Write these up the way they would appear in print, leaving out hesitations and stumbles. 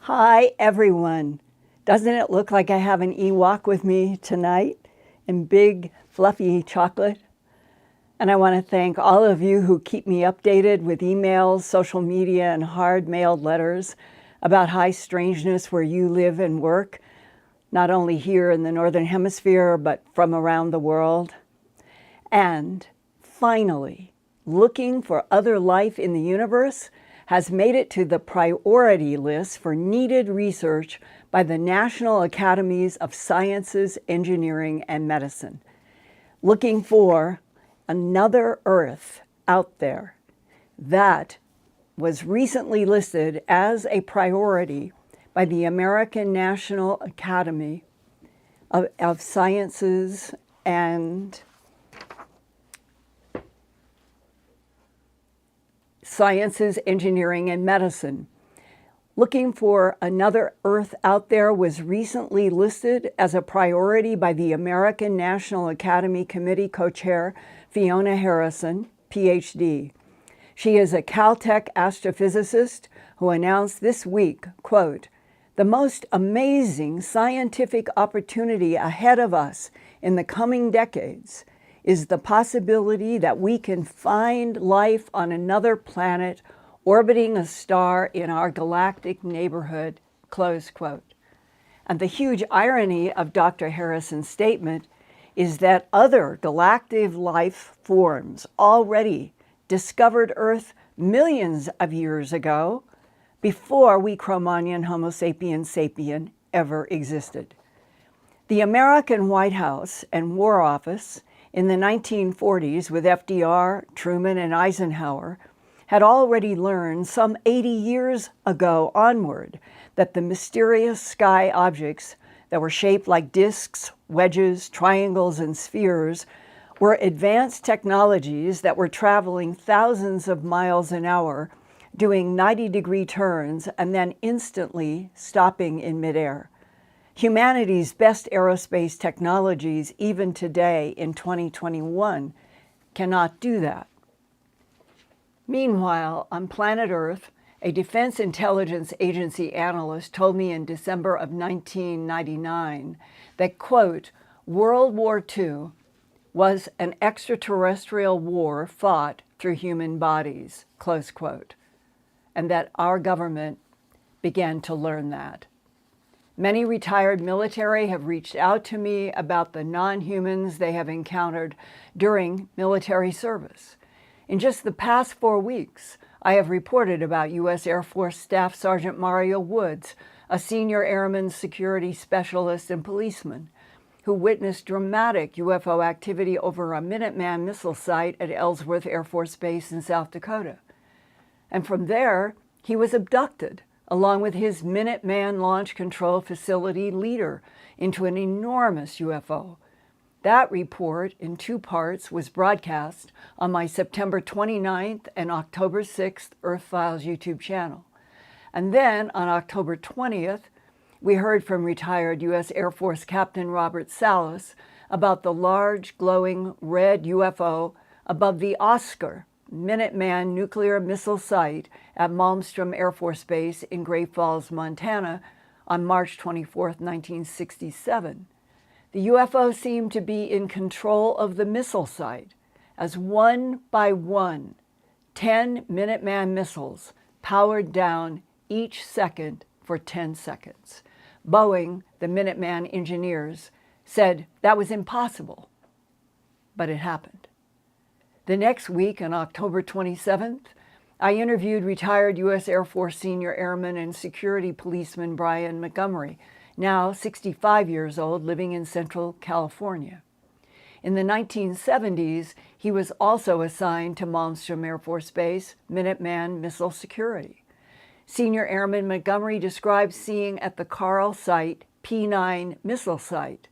Hi, everyone. Doesn't it look like I have an Ewok with me tonight in big, fluffy chocolate? And I want to thank all of you who keep me updated with emails, social media, and hard-mailed letters about high strangeness where you live and work, not only here in the Northern Hemisphere, but from around the world. And finally, looking for other life in the universe has made it to the priority list for needed research by the National Academies of Sciences, Engineering, and Medicine. Looking for another Earth out there. That was recently listed as a priority by the American National Academy of Sciences and Engineering, and Medicine. Looking for another Earth out there was recently listed as a priority by the American National Academy Committee co-chair Fiona Harrison, PhD. She is a Caltech astrophysicist who announced this week, quote, "The most amazing scientific opportunity ahead of us in the coming decades is the possibility that we can find life on another planet orbiting a star in our galactic neighborhood," close quote. And the huge irony of Dr. Harrison's statement is that other galactic life forms already discovered Earth millions of years ago, before we Cro-Magnon Homo sapiens sapien ever existed. The American White House and War Office in the 1940s with FDR, Truman, and Eisenhower had already learned some 80 years ago onward that the mysterious sky objects that were shaped like disks, wedges, triangles, and spheres were advanced technologies that were traveling thousands of miles an hour, doing 90-degree turns, and then instantly stopping in midair. Humanity's best aerospace technologies, even today in 2021, cannot do that. Meanwhile, on planet Earth, a Defense Intelligence Agency analyst told me in December of 1999 that, quote, "World War II was an extraterrestrial war fought through human bodies," close quote, and that our government began to learn that. Many retired military have reached out to me about the non-humans they have encountered during military service. In just the past 4 weeks, I have reported about U.S. Air Force Staff Sergeant Mario Woods, a senior airman security specialist and policeman, who witnessed dramatic UFO activity over a Minuteman missile site at Ellsworth Air Force Base in South Dakota. And from there, he was abducted, along with his Minuteman Launch Control Facility leader, into an enormous UFO. That report, in 2 parts, was broadcast on my September 29th and October 6th Earthfiles YouTube channel. And then, on October 20th, we heard from retired U.S. Air Force Captain Robert Salas about the large, glowing red UFO above the Oscar Minuteman nuclear missile site at Malmstrom Air Force Base in Great Falls, Montana on March 24, 1967. The UFO seemed to be in control of the missile site as one by one, 10 Minuteman missiles powered down each second for 10 seconds. Boeing, the Minuteman engineers, said that was impossible, but it happened. The next week, on October 27th, I interviewed retired U.S. Air Force senior airman and security policeman Brian Montgomery, now 65 years old, living in Central California. In the 1970s, he was also assigned to Malmstrom Air Force Base, Minuteman Missile Security. Senior Airman Montgomery describes seeing at the Carl site, P9 missile site,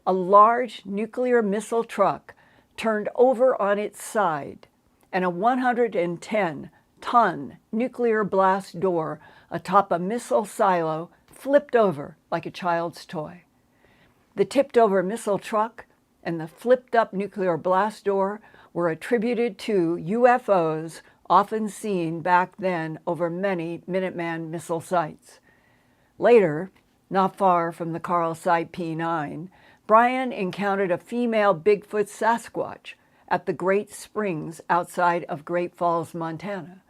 a large nuclear missile truck turned over on its side, and a 110-ton nuclear blast door atop a missile silo flipped over like a child's toy. The tipped-over missile truck and the flipped-up nuclear blast door were attributed to UFOs often seen back then over many Minuteman missile sites. Later, not far from the Carl Site P9, Brian encountered a female Bigfoot Sasquatch at the Great Springs outside of Great Falls, Montana.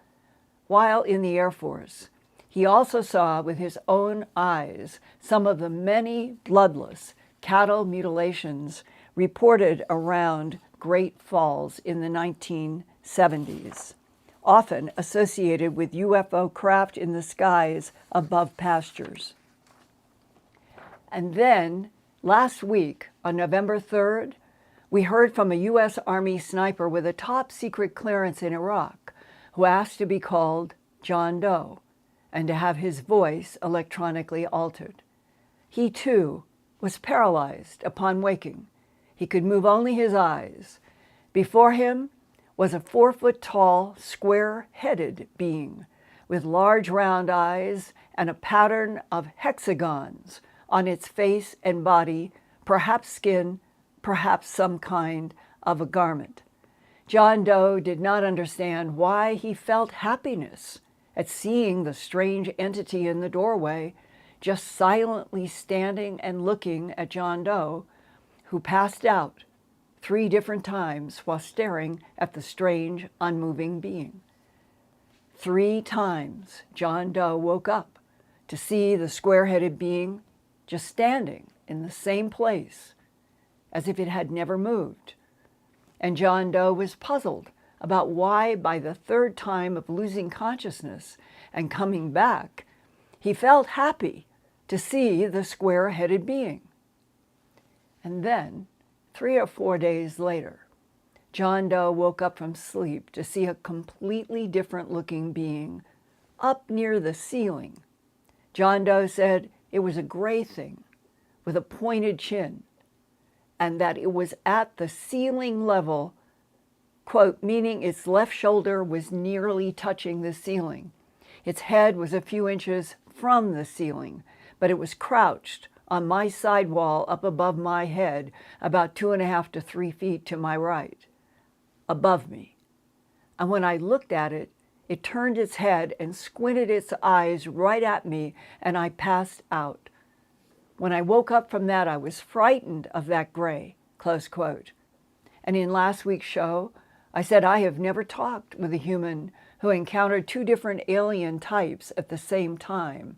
While in the Air Force, he also saw with his own eyes some of the many bloodless cattle mutilations reported around Great Falls in the 1970s, often associated with UFO craft in the skies above pastures. And then, last week, on November 3rd, we heard from a U.S. Army sniper with a top-secret clearance in Iraq who asked to be called John Doe and to have his voice electronically altered. He, too, was paralyzed upon waking. He could move only his eyes. Before him was a 4-foot-tall, square-headed being with large round eyes and a pattern of hexagons on its face and body, perhaps skin, perhaps some kind of a garment. John Doe did not understand why he felt happiness at seeing the strange entity in the doorway, just silently standing and looking at John Doe, who passed out 3 different times while staring at the strange, unmoving being. 3 times John Doe woke up to see the square-headed being just standing in the same place as if it had never moved. And John Doe was puzzled about why, by the 3rd time of losing consciousness and coming back, he felt happy to see the square-headed being. And then, 3 or 4 days later, John Doe woke up from sleep to see a completely different-looking being up near the ceiling. John Doe said it was a gray thing with a pointed chin, and that it was at the ceiling level, quote, meaning its left shoulder was nearly touching the ceiling. Its head was a few inches from the ceiling, but it was crouched on my side wall up above my head, about 2.5 to 3 feet to my right, above me. And when I looked at it, it turned its head and squinted its eyes right at me, and I passed out. When I woke up from that, I was frightened of that gray, close quote. And in last week's show, I said I have never talked with a human who encountered 2 different alien types at the same time,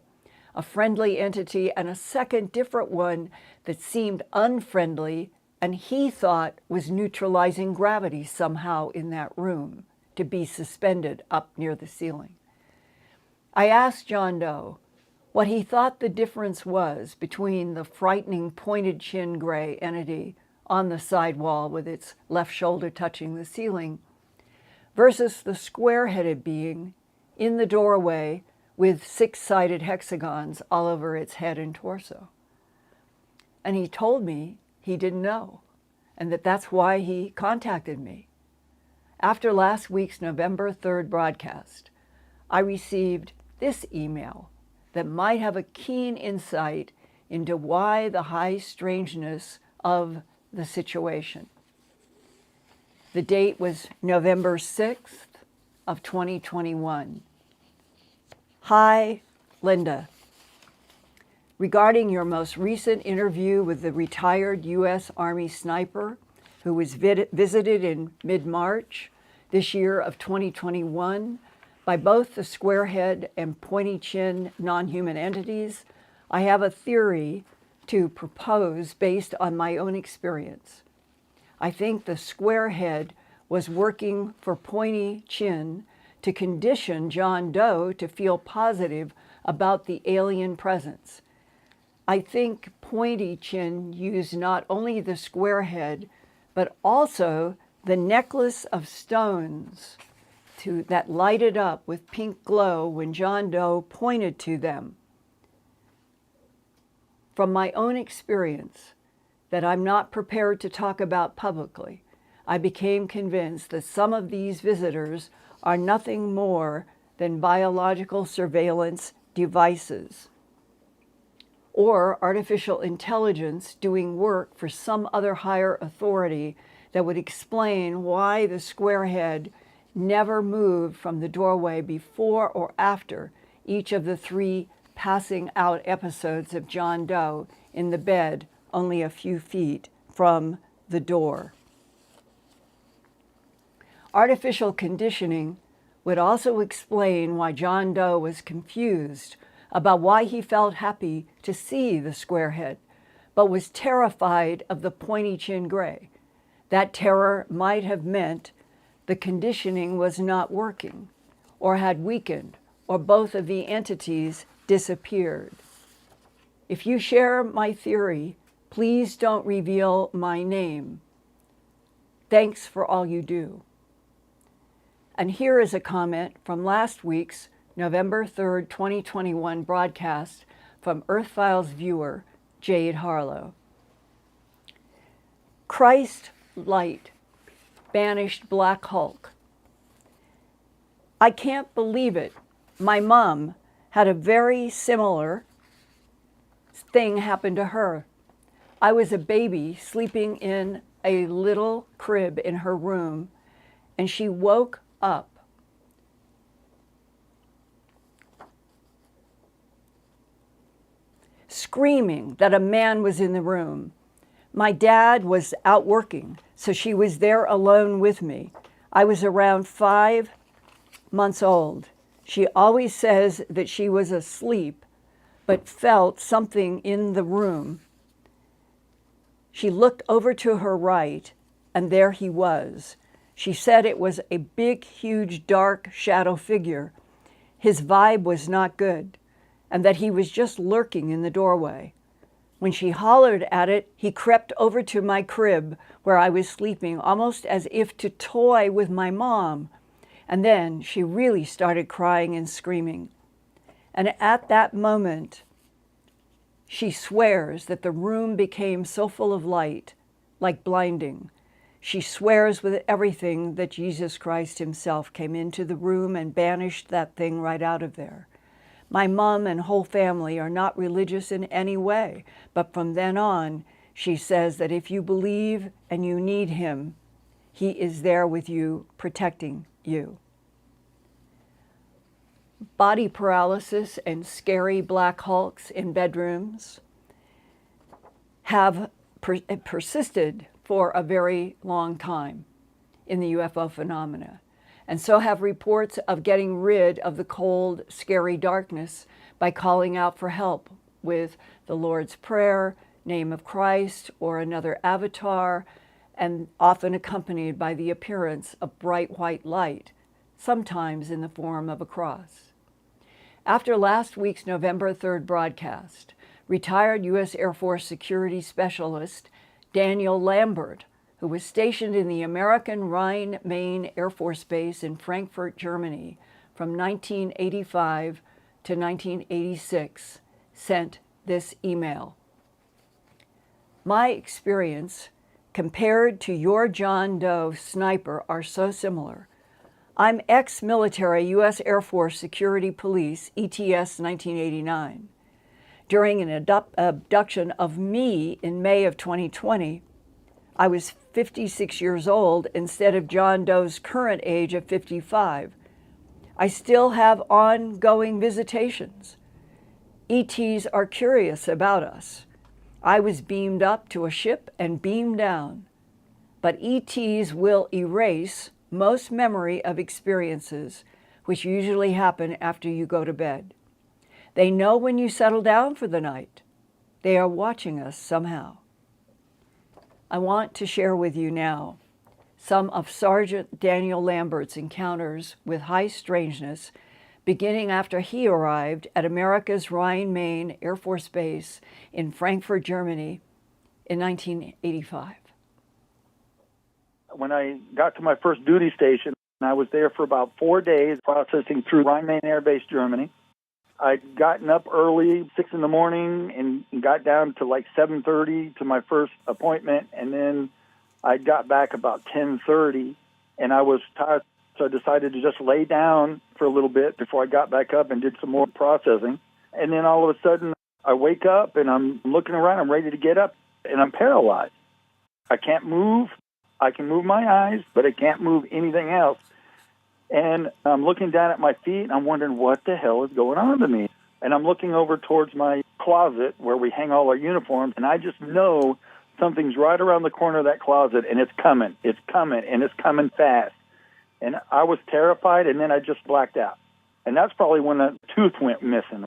a friendly entity and a second different one that seemed unfriendly and he thought was neutralizing gravity somehow in that room to be suspended up near the ceiling. I asked John Doe what he thought the difference was between the frightening pointed chin gray entity on the side wall with its left shoulder touching the ceiling versus the square-headed being in the doorway with 6-sided hexagons all over its head and torso. And he told me he didn't know, and that's why he contacted me. After last week's November 3rd broadcast, I received this email that might have a keen insight into why the high strangeness of the situation. The date was November 6th of 2021. Hi, Linda. Regarding your most recent interview with the retired U.S. Army sniper who was visited in mid-March this year of 2021 by both the squarehead and pointy-chin non-human entities, I have a theory to propose based on my own experience. I think the squarehead was working for pointy chin to condition John Doe to feel positive about the alien presence. I think pointy chin used not only the squarehead, but also the necklace of stones that lighted up with pink glow when John Doe pointed to them. From my own experience that I'm not prepared to talk about publicly, I became convinced that some of these visitors are nothing more than biological surveillance devices or artificial intelligence doing work for some other higher authority that would explain why the squarehead never moved from the doorway before or after each of the 3 passing out episodes of John Doe in the bed only a few feet from the door. Artificial conditioning would also explain why John Doe was confused about why he felt happy to see the square head, but was terrified of the pointy chin gray. That terror might have meant the conditioning was not working, or had weakened, or both of the entities disappeared. If you share my theory, please don't reveal my name. Thanks for all you do. And here is a comment from last week's November 3rd, 2021 broadcast from Earthfiles viewer Jade Harlow. Christ light banished Black Hulk. I can't believe it. My mom had a very similar thing happen to her. I was a baby sleeping in a little crib in her room, and she woke up screaming that a man was in the room. My dad was out working, so she was there alone with me. I was around 5 months old. She always says that she was asleep, but felt something in the room. She looked over to her right, and there he was. She said it was a big, huge, dark shadow figure. His vibe was not good, and that he was just lurking in the doorway. When she hollered at it, he crept over to my crib where I was sleeping, almost as if to toy with my mom. And then she really started crying and screaming. And at that moment, she swears that the room became so full of light, like blinding. She swears with everything that Jesus Christ himself came into the room and banished that thing right out of there. My mom and whole family are not religious in any way, but from then on, she says that if you believe and you need him, he is there with you, protecting you. Body paralysis and scary black hulks in bedrooms have persisted for a very long time in the UFO phenomena. And so have reports of getting rid of the cold, scary darkness by calling out for help with the Lord's Prayer, name of Christ, or another avatar, and often accompanied by the appearance of bright white light, sometimes in the form of a cross. After last week's November 3rd broadcast, retired U.S. Air Force security specialist Daniel Lambert, who was stationed in the American Rhein-Main Air Force Base in Frankfurt, Germany, from 1985 to 1986, sent this email. My experience compared to your John Doe sniper are so similar. I'm ex-military U.S. Air Force Security Police, ETS 1989. During an abduction of me in May of 2020, I was 56 years old instead of John Doe's current age of 55. I still have ongoing visitations. ETs are curious about us. I was beamed up to a ship and beamed down. But ETs will erase most memory of experiences, which usually happen after you go to bed. They know when you settle down for the night. They are watching us somehow. I want to share with you now some of Sergeant Daniel Lambert's encounters with high strangeness, beginning after he arrived at America's Rhein-Main Air Force Base in Frankfurt, Germany in 1985. When I got to my first duty station, I was there for about 4 days processing through Rhein-Main Air Base, Germany. I'd gotten up early, 6 in the morning, and got down to like 7:30 to my first appointment, and then I got back about 10:30, and I was tired, so I decided to just lay down for a little bit before I got back up and did some more processing. And then all of a sudden, I wake up, and I'm looking around, I'm ready to get up, and I'm paralyzed. I can't move. I can move my eyes, but I can't move anything else. And I'm looking down at my feet, and I'm wondering what the hell is going on to me. and I'm looking over towards my closet where we hang all our uniforms, and I just know something's right around the corner of that closet, and it's coming, and it's coming fast. And I was terrified, and then I just blacked out. And that's probably when the tooth went missing.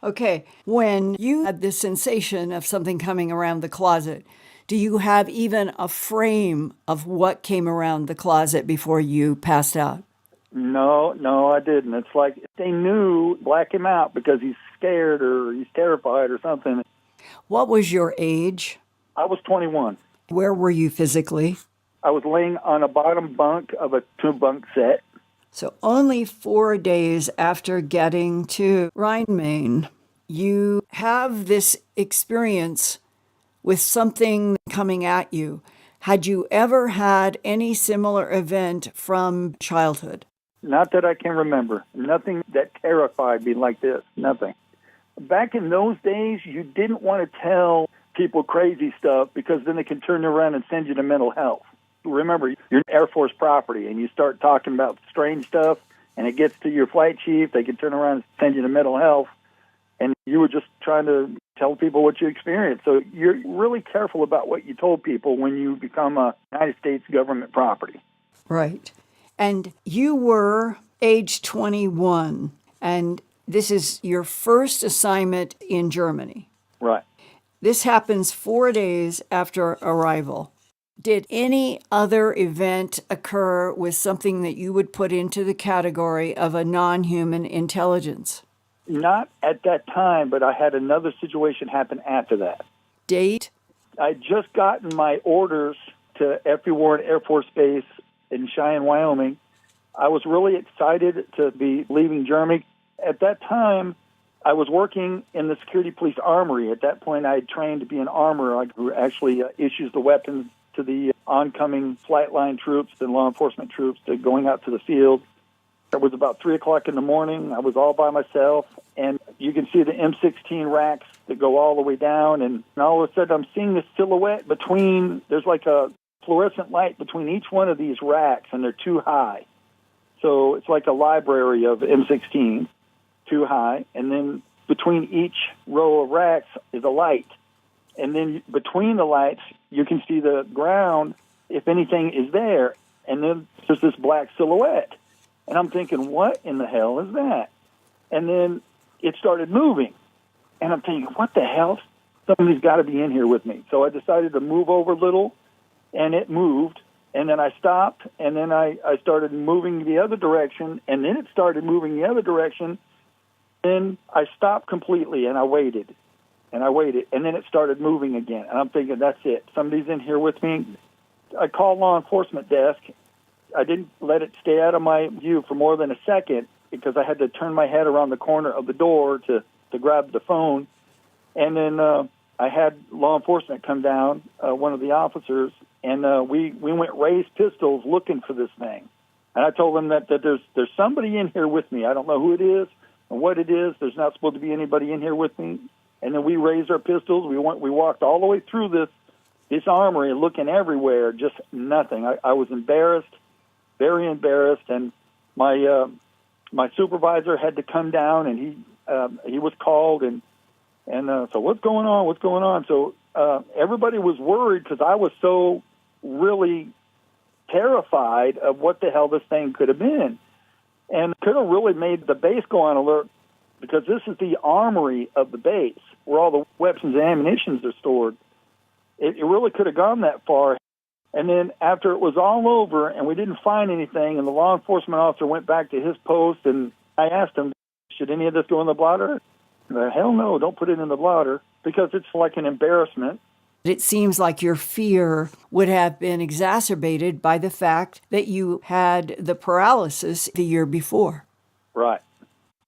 Okay, when you had this sensation of something coming around the closet, do you have even a frame of what came around the closet before you passed out? No, I didn't. It's like they knew, black him out because he's scared or he's terrified or something. What was your age? I was 21. Where were you physically? I was laying on a bottom bunk of a two-bunk set. So only 4 days after getting to Rhein-Main, you have this experience with something coming at you. Had you ever had any similar event from childhood? Not that I can remember. Nothing that terrified me like this. Nothing. Back in those days, you didn't want to tell people crazy stuff because then they can turn around and send you to mental health. Remember, you're Air Force property, and you start talking about strange stuff, and it gets to your flight chief, they can turn around and send you to mental health, and you were just trying to tell people what you experienced. So you're really careful about what you told people when you become a United States government property. Right. And you were age 21, and this is your first assignment in Germany. Right. This happens 4 days after arrival. Did any other event occur with something that you would put into the category of a non-human intelligence? Not at that time, but I had another situation happen after that. Date? I'd just gotten my orders to F.B. Warren Air Force Base in Cheyenne, Wyoming. I was really excited to be leaving Germany. At that time, I was working in the security police armory. At that point, I had trained to be an armorer who actually issues the weapons to the oncoming flight line troops and law enforcement troops to going out to the field. It was about 3 o'clock in the morning. I was all by myself, and you can see the M16 racks that go all the way down, and all of a sudden I'm seeing this silhouette there's like a fluorescent light between each one of these racks, and they're too high. So it's like a library of M16, too high, and then between each row of racks is a light. And then between the lights, you can see the ground, if anything is there. And then there's this black silhouette. And I'm thinking, what in the hell is that? And then it started moving. And I'm thinking, what the hell? Somebody's got to be in here with me. So I decided to move over a little, and it moved. And then I stopped, and then I started moving the other direction, and then it started moving the other direction. Then I stopped completely, and I waited. And I waited, and then it started moving again. And I'm thinking, that's it. Somebody's in here with me. I called law enforcement desk. I didn't let it stay out of my view for more than a second because I had to turn my head around the corner of the door to grab the phone. And then I had law enforcement come down, one of the officers, and we went raised pistols looking for this thing. And I told them that there's somebody in here with me. I don't know who it is and what it is. There's not supposed to be anybody in here with me. And then we raised our pistols. We walked all the way through this armory, looking everywhere, just nothing. I was embarrassed, very embarrassed, and my supervisor had to come down, and he was called, and so what's going on? What's going on? So everybody was worried because I was so really terrified of what the hell this thing could have been, and could have really made the base go on alert. Because this is the armory of the base, where all the weapons and ammunitions are stored. It really could have gone that far. And then after it was all over and we didn't find anything, and the law enforcement officer went back to his post, and I asked him, should any of this go in the blotter? Hell no, don't put it in the blotter, because it's like an embarrassment. It seems like your fear would have been exacerbated by the fact that you had the paralysis the year before. Right.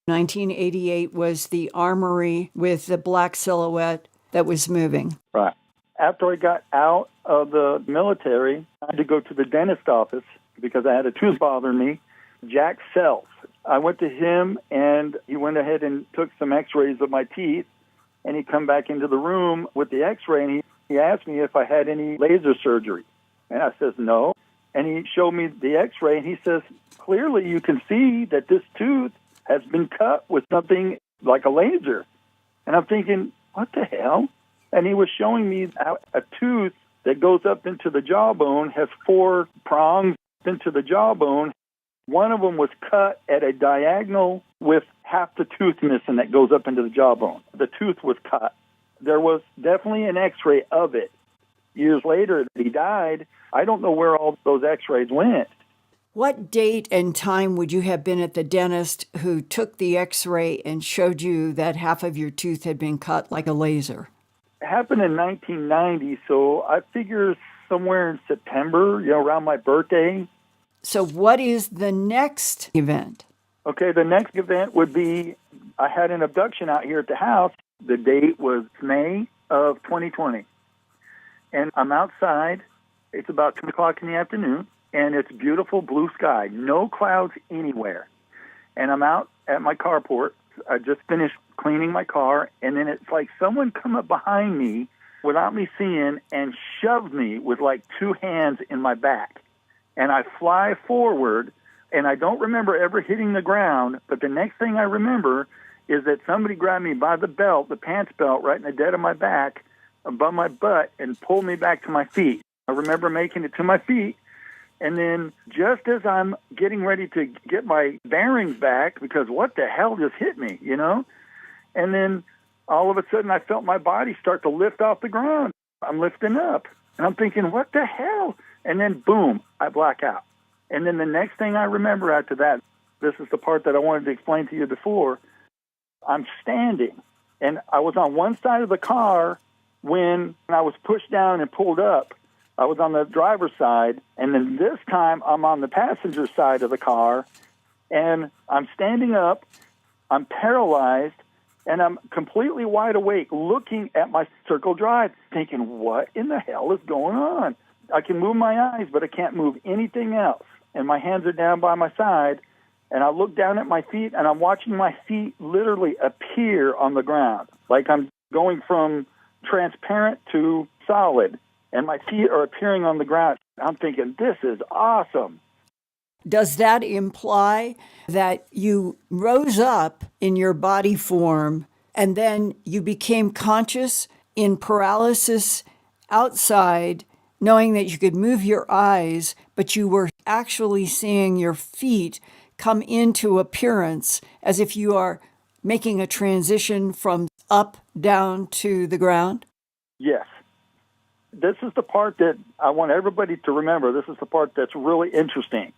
1988 was the armory with the black silhouette that was moving. Right. After I got out of the military, I had to go to the dentist office because I had a tooth bothering me. Jack Self. I went to him, and he went ahead and took some x-rays of my teeth, and he come back into the room with the x-ray, and he asked me if I had any laser surgery. And I says, no. And he showed me the x-ray, and he says, clearly you can see that this tooth has been cut with something like a laser. And I'm thinking, what the hell? And he was showing me how a tooth that goes up into the jawbone has 4 prongs into the jawbone. One of them was cut at a diagonal with half the tooth missing that goes up into the jawbone. The tooth was cut. There was definitely an x-ray of it. Years later, he died. I don't know where all those x-rays went. What date and time would you have been at the dentist who took the x-ray and showed you that half of your tooth had been cut like a laser? It happened in 1990, so I figure somewhere in September, around my birthday. So what is the next event? Okay, the next event would be I had an abduction out here at the house. The date was May of 2020. And I'm outside. It's about 2 o'clock in the afternoon, and it's beautiful blue sky, no clouds anywhere. And I'm out at my carport. I just finished cleaning my car, and then it's like someone come up behind me without me seeing and shoved me with like 2 hands in my back. And I fly forward, and I don't remember ever hitting the ground, but the next thing I remember is that somebody grabbed me by the belt, the pants belt, right in the dead of my back, above my butt, and pulled me back to my feet. I remember making it to my feet, and then just as I'm getting ready to get my bearings back, because what the hell just hit me, And then all of a sudden I felt my body start to lift off the ground. I'm lifting up, and I'm thinking, what the hell? And then, boom, I black out. And then the next thing I remember after that, this is the part that I wanted to explain to you before, I'm standing, and I was on one side of the car when I was pushed down and pulled up. I was on the driver's side, and then this time I'm on the passenger side of the car, and I'm standing up, I'm paralyzed, and I'm completely wide awake looking at my circle drive, thinking, what in the hell is going on? I can move my eyes, but I can't move anything else, and my hands are down by my side, and I look down at my feet, and I'm watching my feet literally appear on the ground, like I'm going from transparent to solid, and my feet are appearing on the ground. I'm thinking, this is awesome. Does that imply that you rose up in your body form and then you became conscious in paralysis outside, knowing that you could move your eyes, but you were actually seeing your feet come into appearance as if you are making a transition from up, down to the ground? Yes. This is the part that I want everybody to remember. This is the part that's really interesting.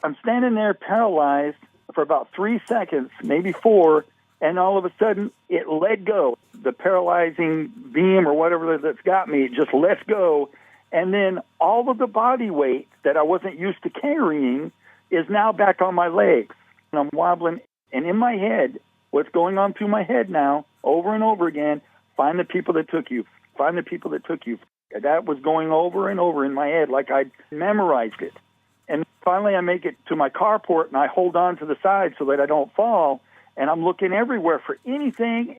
I'm standing there paralyzed for about 3 seconds, maybe 4, and all of a sudden it let go. The paralyzing beam or whatever that's got me, it just lets go. And then all of the body weight that I wasn't used to carrying is now back on my legs. And I'm wobbling. And in my head, what's going on through my head now, over and over again, find the people that took you. Find the people that took you. That was going over and over in my head like I'd memorized it. And finally I make it to my carport, and I hold on to the side so that I don't fall. And I'm looking everywhere for anything.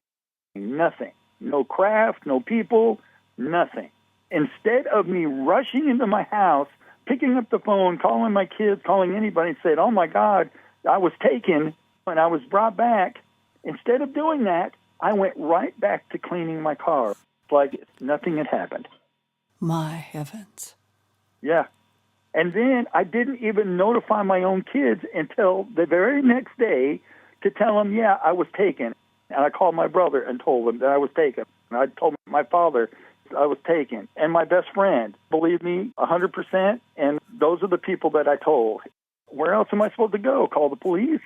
Nothing. No craft, no people, nothing. Instead of me rushing into my house, picking up the phone, calling my kids, calling anybody, and saying, oh, my God, I was taken and I was brought back, instead of doing that, I went right back to cleaning my car. It's like nothing had happened. My heavens. Yeah. And then I didn't even notify my own kids until the very next day to tell them, yeah, I was taken. And I called my brother and told him that I was taken. And I told my father I was taken. And my best friend believed me 100%, and those are the people that I told. Where else am I supposed to go? Call the police?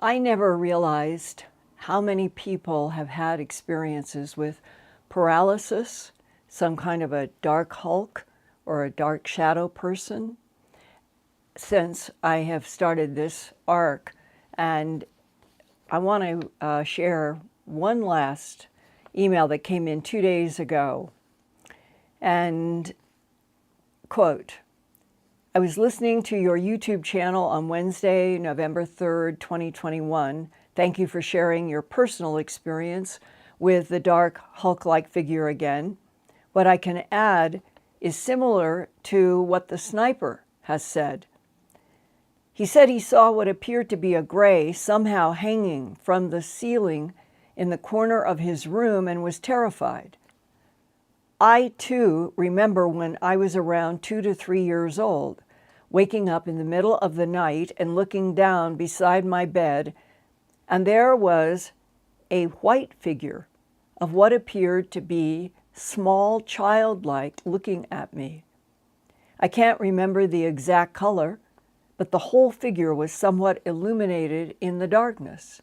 I never realized how many people have had experiences with paralysis, some kind of a dark hulk or a dark shadow person, since I have started this arc. And I want to share one last email that came in 2 days ago. And quote, I was listening to your YouTube channel on Wednesday, November 3rd, 2021. Thank you for sharing your personal experience with the dark Hulk-like figure again. What I can add is similar to what the sniper has said. He said he saw what appeared to be a gray somehow hanging from the ceiling in the corner of his room and was terrified. I, too, remember when I was around 2 to 3 years old, waking up in the middle of the night and looking down beside my bed, and there was a white figure of what appeared to be small, childlike, looking at me. I can't remember the exact color, but the whole figure was somewhat illuminated in the darkness.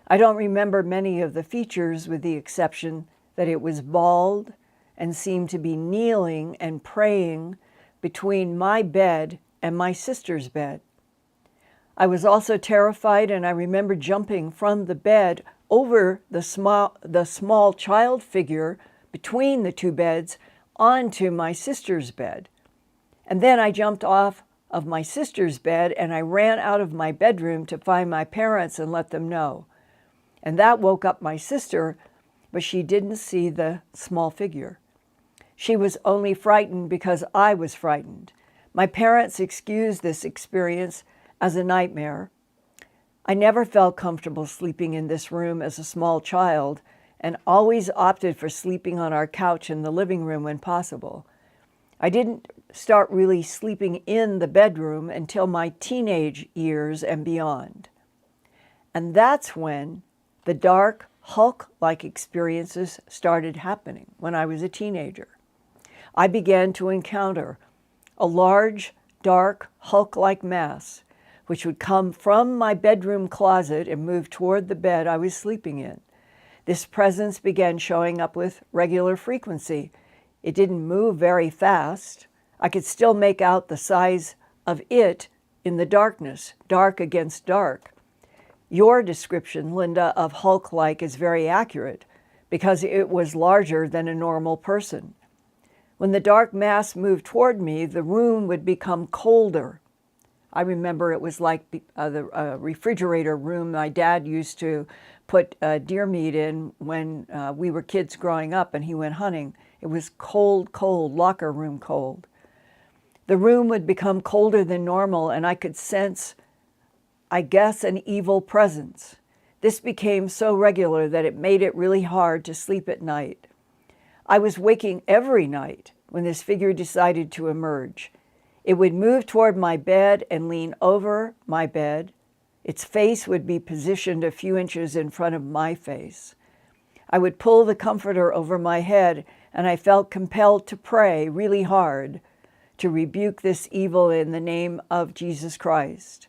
I don't remember many of the features with the exception that it was bald and seemed to be kneeling and praying between my bed and my sister's bed. I was also terrified, and I remember jumping from the bed over the small child figure between the two beds onto my sister's bed. And then I jumped off of my sister's bed and I ran out of my bedroom to find my parents and let them know. And that woke up my sister, but she didn't see the small figure. She was only frightened because I was frightened. My parents excused this experience as a nightmare. I never felt comfortable sleeping in this room as a small child and always opted for sleeping on our couch in the living room when possible. I didn't start really sleeping in the bedroom until my teenage years and beyond. And that's when the dark, Hulk-like experiences started happening when I was a teenager. I began to encounter a large, dark, Hulk-like mass, which would come from my bedroom closet and move toward the bed I was sleeping in. This presence began showing up with regular frequency. It didn't move very fast. I could still make out the size of it in the darkness, dark against dark. Your description, Linda, of Hulk-like is very accurate because it was larger than a normal person. When the dark mass moved toward me, the room would become colder. I remember it was like the refrigerator room my dad used to put deer meat in when we were kids growing up and he went hunting. It was cold, cold, locker room cold. The room would become colder than normal and I could sense, I guess, an evil presence. This became so regular that it made it really hard to sleep at night. I was waking every night when this figure decided to emerge. It would move toward my bed and lean over my bed. Its face would be positioned a few inches in front of my face. I would pull the comforter over my head, and I felt compelled to pray really hard to rebuke this evil in the name of Jesus Christ.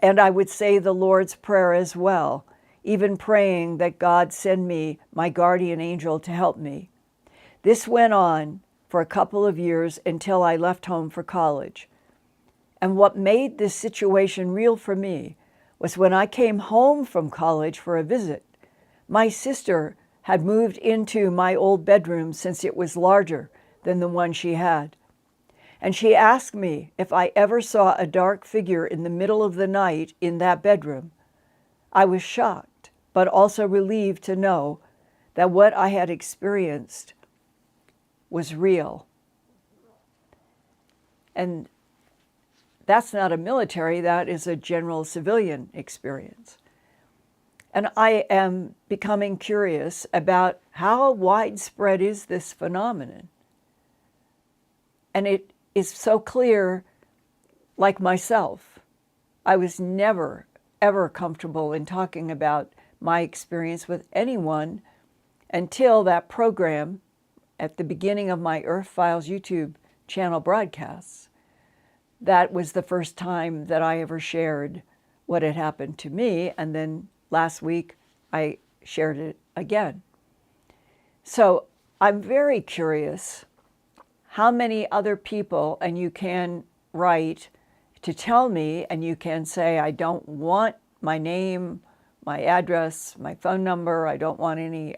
And I would say the Lord's Prayer as well, even praying that God send me my guardian angel to help me. This went on for a couple of years until I left home for college. And what made this situation real for me was when I came home from college for a visit. My sister had moved into my old bedroom since it was larger than the one she had. And she asked me if I ever saw a dark figure in the middle of the night in that bedroom. I was shocked, but also relieved to know that what I had experienced was real. And that's not a military, that is a general civilian experience. And I am becoming curious about how widespread is this phenomenon. And it is so clear, like myself, I was never, ever comfortable in talking about my experience with anyone until that program at the beginning of my Earthfiles YouTube channel broadcasts. That was the first time that I ever shared what had happened to me, and then last week I shared it again. So I'm very curious how many other people, and you can write to tell me, and you can say, I don't want my name, my address, my phone number, I don't want any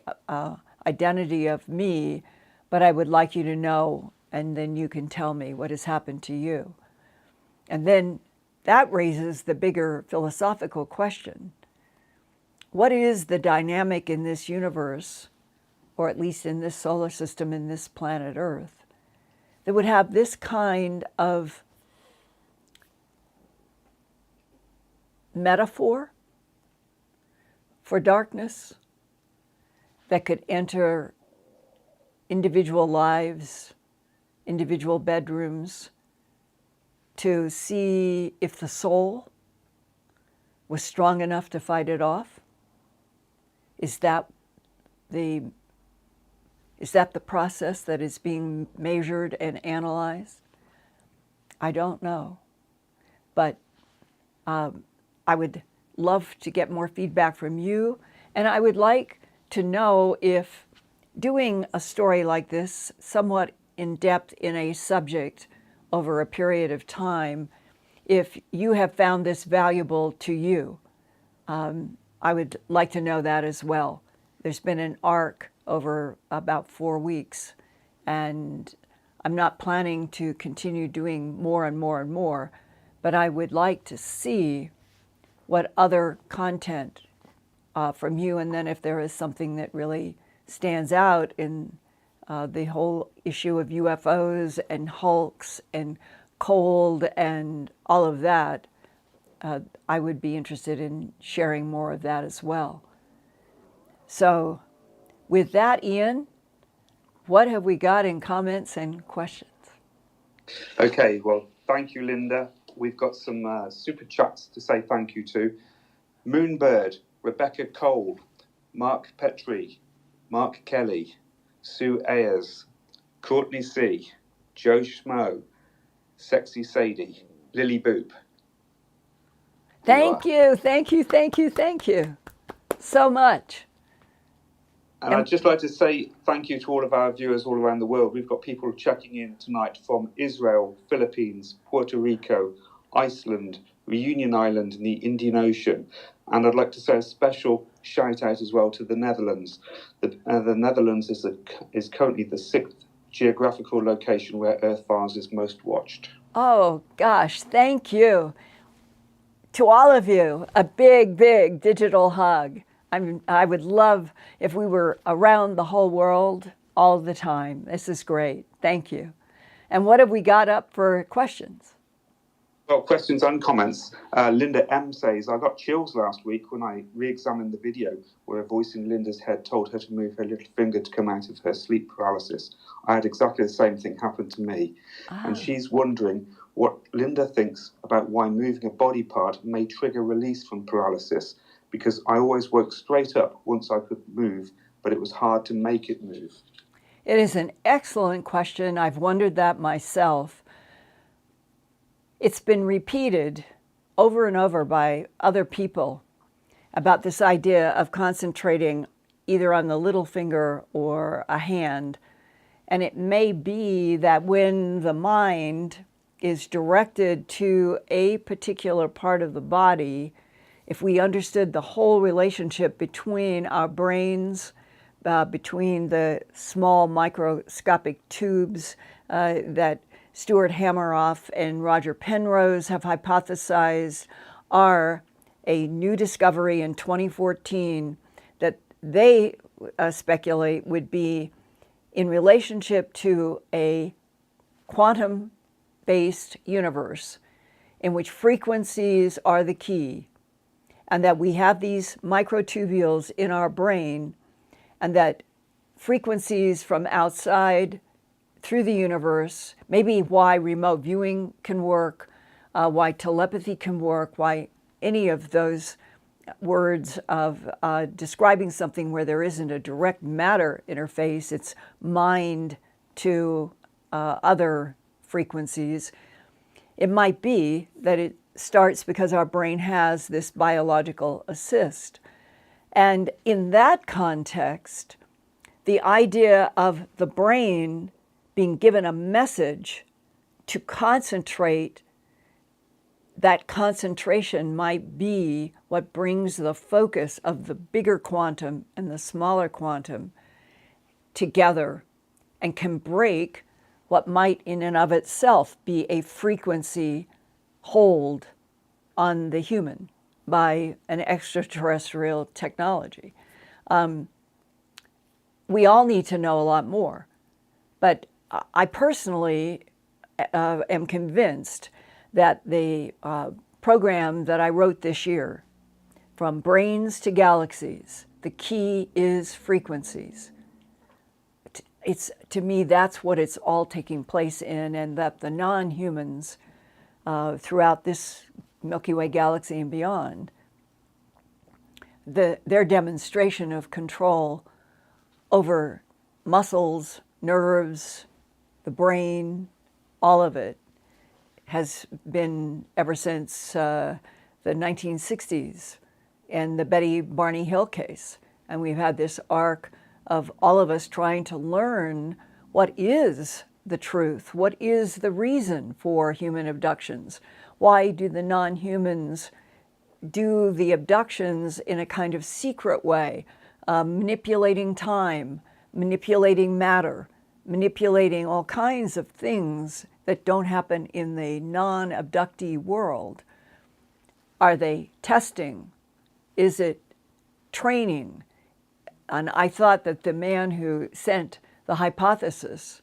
identity of me, but I would like you to know, and then you can tell me what has happened to you. And then that raises the bigger philosophical question. What is the dynamic in this universe, or at least in this solar system, in this planet Earth, that would have this kind of metaphor for darkness that could enter individual lives, individual bedrooms, to see if the soul was strong enough to fight it off? Is that the process that is being measured and analyzed? I don't know. But I would love to get more feedback from you, and I would like to know if doing a story like this, somewhat in depth in a subject over a period of time, if you have found this valuable to you. I would like to know that as well. There's been an arc over about 4 weeks, and I'm not planning to continue doing more and more and more, but I would like to see what other content from you, and then if there is something that really stands out in the whole issue of UFOs and hulks and cold and all of that, I would be interested in sharing more of that as well. So with that, Ian, what have we got in comments and questions? Okay, well, thank you, Linda. We've got some super chats to say thank you to. Moonbird, Rebecca Cole, Mark Petrie, Mark Kelly, Sue Ayers, Courtney C., Joe Schmo, Sexy Sadie, Lily Boop. Thank you so much. And I'd just like to say thank you to all of our viewers all around the world. We've got people checking in tonight from Israel, Philippines, Puerto Rico, Iceland, Reunion Island, and the Indian Ocean. And I'd like to say a special shout out as well to the Netherlands. The Netherlands is currently the 6th geographical location where Earthfiles is most watched. Oh gosh, thank you. To all of you, a big, big digital hug. I would love if we were around the whole world all the time. This is great. Thank you. And what have we got up for questions? Well, questions and comments. Linda M says, I got chills last week when I re-examined the video where a voice in Linda's head told her to move her little finger to come out of her sleep paralysis. I had exactly the same thing happen to me. And she's wondering what Linda thinks about why moving a body part may trigger release from paralysis, because I always woke straight up once I could move, but it was hard to make it move. It is an excellent question. I've wondered that myself. It's been repeated over and over by other people about this idea of concentrating either on the little finger or a hand. And it may be that when the mind is directed to a particular part of the body, if we understood the whole relationship between our brains, between the small microscopic tubes that Stuart Hameroff and Roger Penrose have hypothesized are a new discovery in 2014 that they speculate would be in relationship to a quantum-based universe in which frequencies are the key, and that we have these microtubules in our brain, and that frequencies from outside through the universe, maybe why remote viewing can work, why telepathy can work, why any of those words of describing something where there isn't a direct matter interface, it's mind to other frequencies. It might be that it starts because our brain has this biological assist. And in that context, the idea of the brain being given a message to concentrate, that concentration might be what brings the focus of the bigger quantum and the smaller quantum together and can break what might in and of itself be a frequency hold on the human by an extraterrestrial technology. We all need to know a lot more, but I personally am convinced that the program that I wrote this year, From Brains to Galaxies, the Key is Frequencies. To me, that's what it's all taking place in, and that the non-humans throughout this Milky Way galaxy and beyond, their demonstration of control over muscles, nerves, the brain, all of it, has been ever since the 1960s and the Betty Barney Hill case. And we've had this arc of all of us trying to learn what is the truth, what is the reason for human abductions, why do the non-humans do the abductions in a kind of secret way, manipulating time, manipulating matter, manipulating all kinds of things that don't happen in the non-abductee world. Are they testing? Is it training? And I thought that the man who sent the hypothesis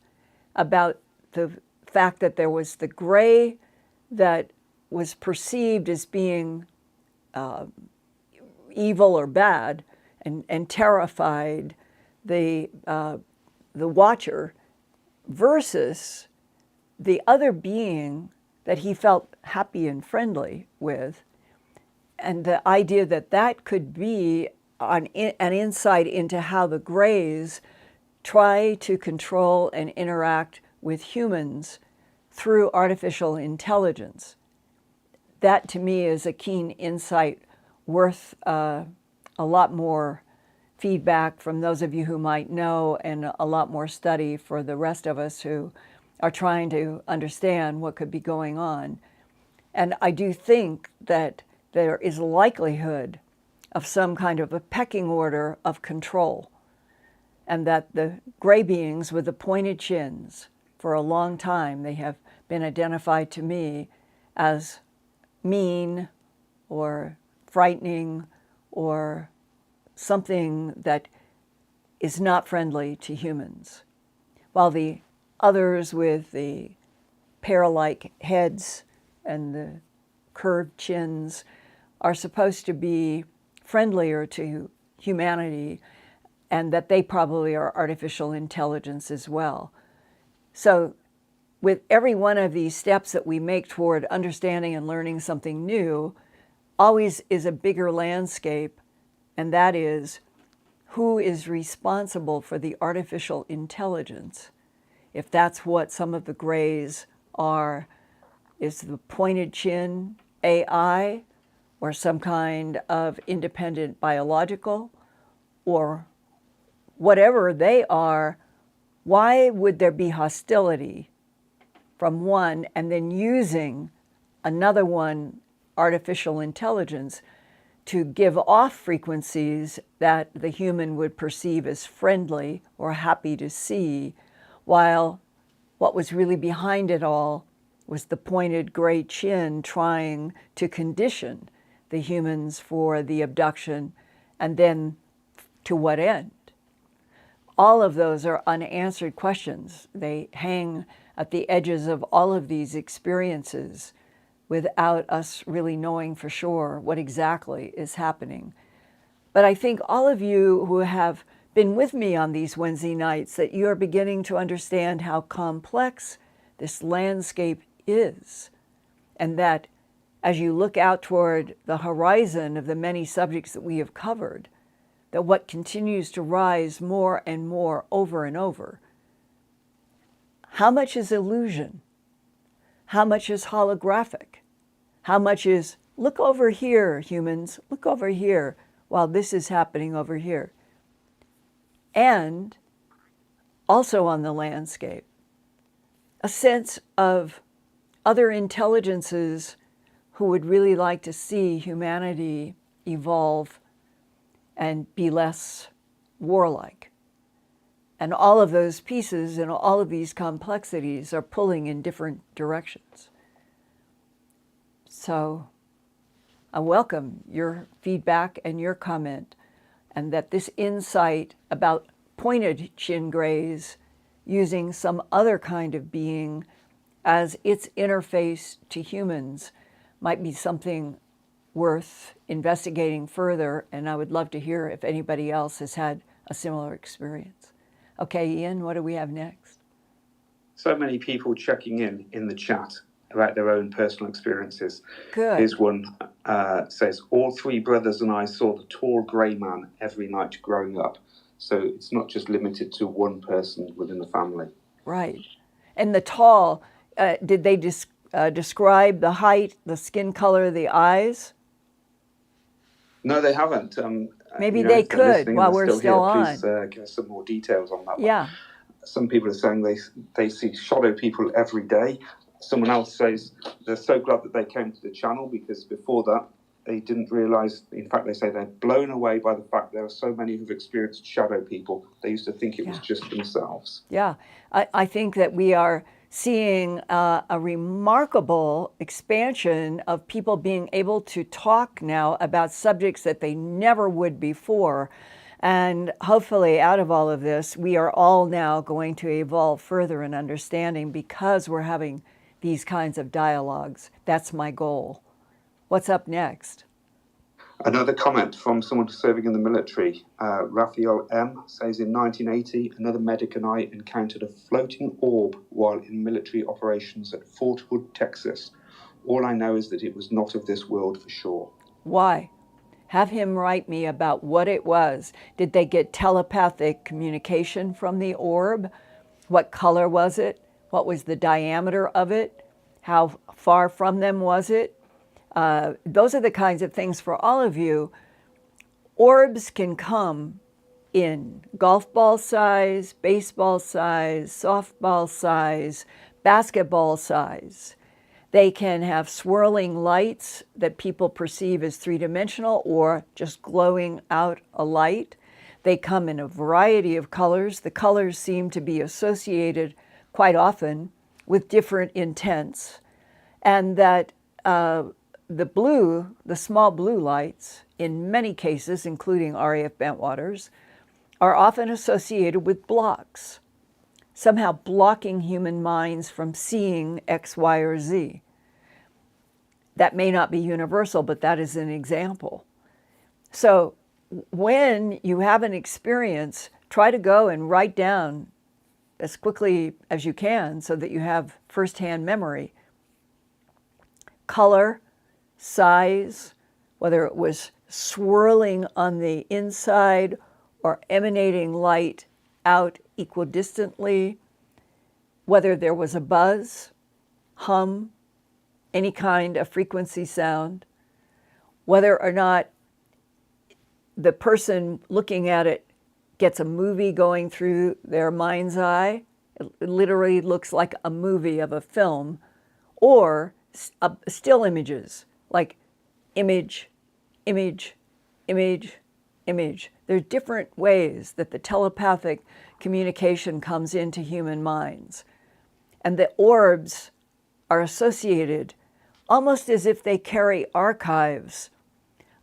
about the fact that there was the gray that was perceived as being evil or bad and terrified the watcher versus the other being that he felt happy and friendly with, and the idea that that could be an insight into how the grays try to control and interact with humans through artificial intelligence. That to me is a keen insight worth a lot more feedback from those of you who might know, and a lot more study for the rest of us who are trying to understand what could be going on. And I do think that there is a likelihood of some kind of a pecking order of control, and that the gray beings with the pointed chins, for a long time, they have been identified to me as mean or frightening or something that is not friendly to humans, while the others with the pear-like heads and the curved chins are supposed to be friendlier to humanity, and that they probably are artificial intelligence as well. So with every one of these steps that we make toward understanding and learning something new, always is a bigger landscape, and that is, who is responsible for the artificial intelligence? If that's what some of the grays are, is the pointed chin AI, or some kind of independent biological, or whatever they are, why would there be hostility from one and then using another one, artificial intelligence, to give off frequencies that the human would perceive as friendly or happy to see, while what was really behind it all was the pointed gray chin trying to condition the humans for the abduction, and then to what end? All of those are unanswered questions. They hang at the edges of all of these experiences without us really knowing for sure what exactly is happening. But I think all of you who have been with me on these Wednesday nights, that you are beginning to understand how complex this landscape is, and that as you look out toward the horizon of the many subjects that we have covered, that what continues to rise more and more over and over, how much is illusion? How much is holographic? How much is, look over here, humans, look over here, while this is happening over here? And also on the landscape, a sense of other intelligences who would really like to see humanity evolve and be less warlike. And all of those pieces and all of these complexities are pulling in different directions. So I welcome your feedback and your comment, and that this insight about pointed chin grays using some other kind of being as its interface to humans might be something worth investigating further, and I would love to hear if anybody else has had a similar experience. Okay, Ian, what do we have next? So many people checking in the chat about their own personal experiences. Good. Here's one, says, all three brothers and I saw the tall grey man every night growing up. So it's not just limited to one person within the family. Right. And the tall, did they describe the height, the skin color, the eyes? No, they haven't. Maybe they could while we're still on. Please give us some more details on that one. Yeah. Some people are saying they see shadow people every day. Someone else says they're so glad that they came to the channel because before that they didn't realise. In fact, they say they're blown away by the fact there are so many who've experienced shadow people. They used to think it was just themselves. Yeah, I think that we are seeing a remarkable expansion of people being able to talk now about subjects that they never would before. And hopefully out of all of this, we are all now going to evolve further in understanding because we're having these kinds of dialogues. That's my goal. What's up next? Another comment from someone serving in the military. Raphael M. says in 1980, another medic and I encountered a floating orb while in military operations at Fort Hood, Texas. All I know is that it was not of this world for sure. Why? Have him write me about what it was. Did they get telepathic communication from the orb? What color was it? What was the diameter of it? How far from them was it? Those are the kinds of things for all of you. Orbs can come in golf ball size, baseball size, softball size, basketball size. They can have swirling lights that people perceive as three-dimensional or just glowing out a light. They come in a variety of colors. The colors seem to be associated quite often with different intents, and that the small blue lights, in many cases, including RAF Bentwaters, are often associated with blocks, somehow blocking human minds from seeing X, Y, or Z. That may not be universal, but that is an example. So when you have an experience, try to go and write down as quickly as you can so that you have firsthand memory. Color, size, whether it was swirling on the inside or emanating light out equidistantly, whether there was a buzz, hum, any kind of frequency sound, whether or not the person looking at it gets a movie going through their mind's eye. It literally looks like a movie of a film, or still images, like image, image, image, image. There are different ways that the telepathic communication comes into human minds. And the orbs are associated almost as if they carry archives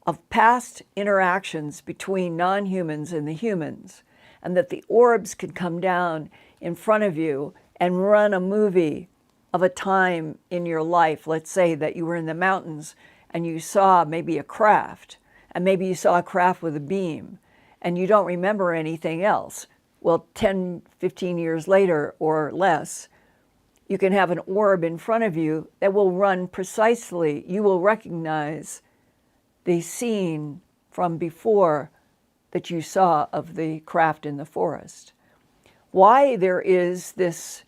of past interactions between non-humans and the humans, and that the orbs could come down in front of you and run a movie of a time in your life. Let's say that you were in the mountains and you saw maybe a craft, and maybe you saw a craft with a beam, and you don't remember anything else. Well, 10, 15 years later or less, you can have an orb in front of you that will run precisely. You will recognize the scene from before that you saw of the craft in the forest. Why there is this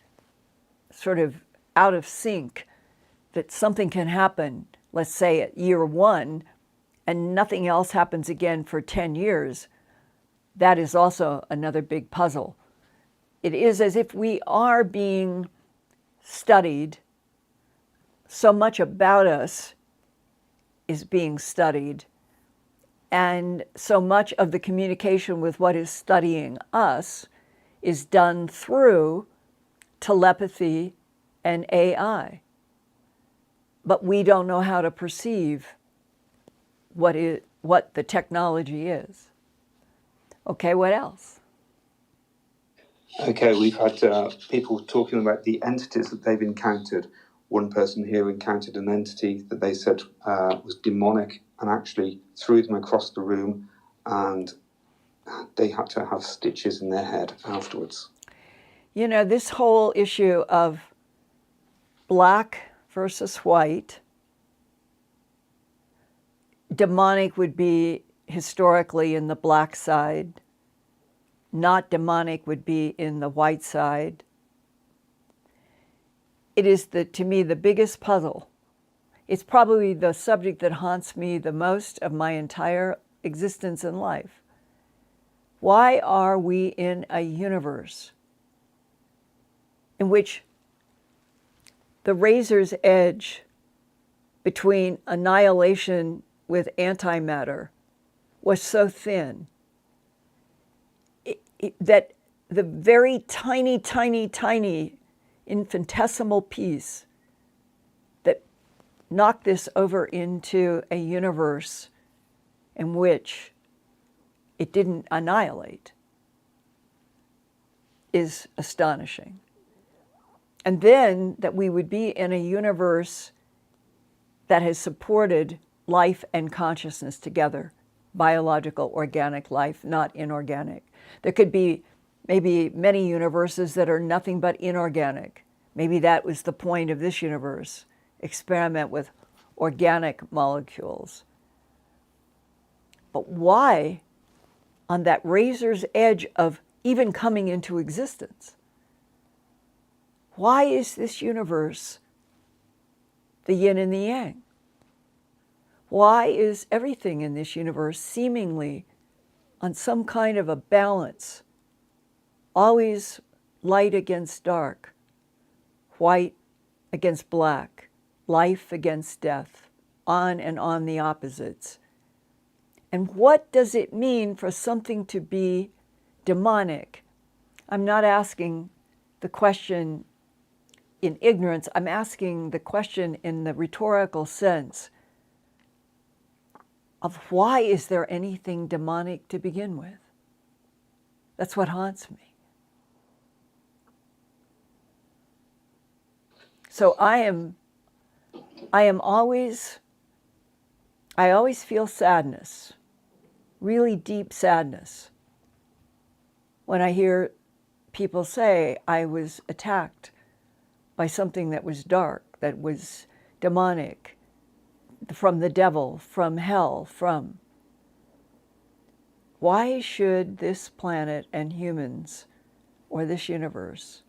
sort of out of sync that something can happen, let's say at year 1, and nothing else happens again for 10 years, that is also another big puzzle. It is as if we are being studied. So much about us is being studied, and so much of the communication with what is studying us is done through telepathy and AI. But we don't know how to perceive what the technology is. Okay, what else? Okay, we've had people talking about the entities that they've encountered. one person here encountered an entity that they said was demonic and actually threw them across the room, and they had to have stitches in their head afterwards. You know, this whole issue of black versus white, demonic would be historically in the black side, not demonic would be in the white side. It is, to me, the biggest puzzle. It's probably the subject that haunts me the most of my entire existence in life. Why are we in a universe in which the razor's edge between annihilation with antimatter was so thin that the very tiny, tiny, tiny infinitesimal piece that knocked this over into a universe in which it didn't annihilate is astonishing. And then that we would be in a universe that has supported life and consciousness together, biological, organic life, not inorganic. There could be maybe many universes that are nothing but inorganic. Maybe that was the point of this universe. Experiment with organic molecules. But why, on that razor's edge of even coming into existence, why is this universe the yin and the yang? Why is everything in this universe seemingly on some kind of a balance, always light against dark, white against black, life against death, on and on the opposites? And what does it mean for something to be demonic? I'm not asking the question in ignorance. I'm asking the question in the rhetorical sense of why is there anything demonic to begin with? That's what haunts me. So I always feel sadness, really deep sadness, when I hear people say I was attacked by something that was dark, that was demonic, from the devil, from hell, from. Why should this planet and humans, or this universe,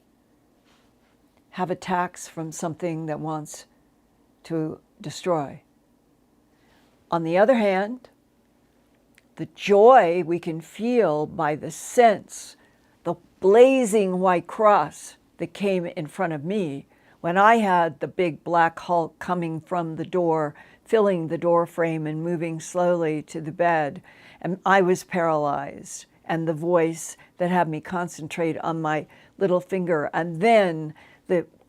have attacks from something that wants to destroy? On the other hand, the joy we can feel by the sense, the blazing white cross that came in front of me when I had the big black hulk coming from the door, filling the door frame and moving slowly to the bed, and I was paralyzed, and the voice that had me concentrate on my little finger, and then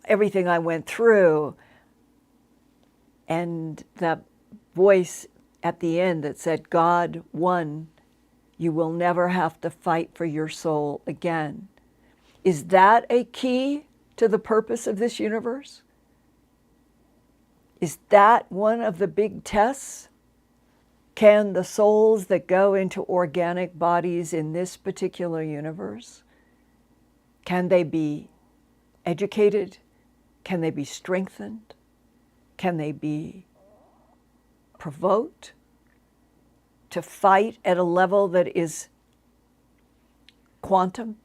everything I went through, and that voice at the end that said, God won, you will never have to fight for your soul again. Is that a key to the purpose of this universe? Is that one of the big tests? Can the souls that go into organic bodies in this particular universe, can they be educated? Can they be strengthened? Can they be provoked to fight at a level that is quantum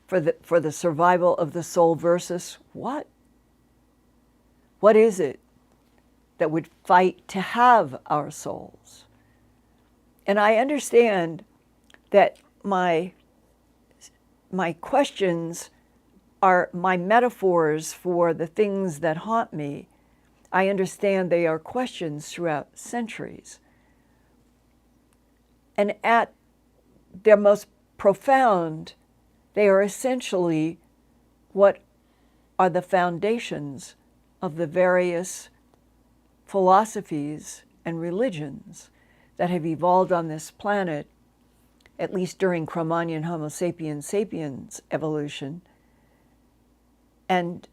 for the survival of the soul versus what? What is it that would fight to have our souls? And I understand that my questions are my metaphors for the things that haunt me. I understand they are questions throughout centuries. And at their most profound, they are essentially what are the foundations of the various philosophies and religions that have evolved on this planet, at least during Cro-Magnon Homo sapiens sapiens evolution. And